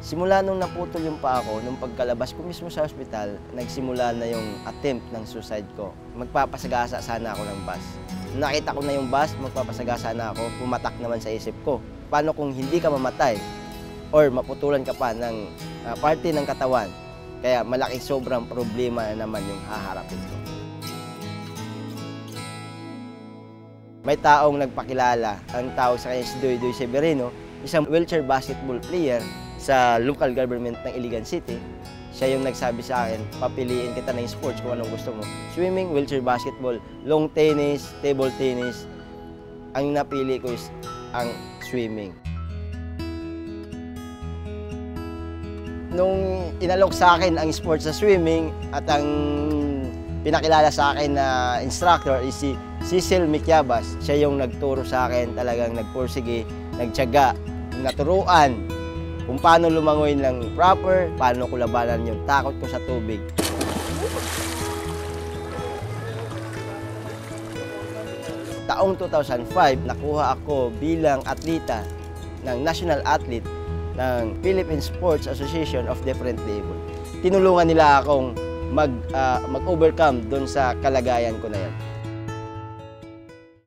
Simula nung naputol yung paa ko, nung pagkalabas ko mismo sa ospital, nagsimula na yung attempt ng suicide ko. Magpapasagasa sana ako ng bus. Nakita ko na yung bus, magpapasagasa na ako, pumatak naman sa isip ko. Paano kung hindi ka mamatay or maputulan ka pa ng parte ng katawan? Kaya malaking sobrang problema na naman yung haharapin ko. May taong nagpakilala, ang tawag sa kanya si Doydoy Severino, isang wheelchair basketball player sa local government ng Iligan City. Siya yung nagsabi sa akin, papiliin kita ng sports kung anong gusto mo. Swimming, wheelchair basketball, long tennis, table tennis. Ang napili ko is ang swimming. Nung inalok sa akin ang sports sa swimming at ang pinakilala sa akin na instructor is si Cecil Miquiabas. Siya yung nagturo sa akin, talagang nagpursige, nagtiyaga, naturuan kung paano lumangoy ng proper, paano ko labanan yung takot ko sa tubig. Taong 2005, nakuha ako bilang atleta ng national athlete ng Philippine Sports Association of Different Level. Tinulungan nila akong mag-overcome doon sa kalagayan ko na yan.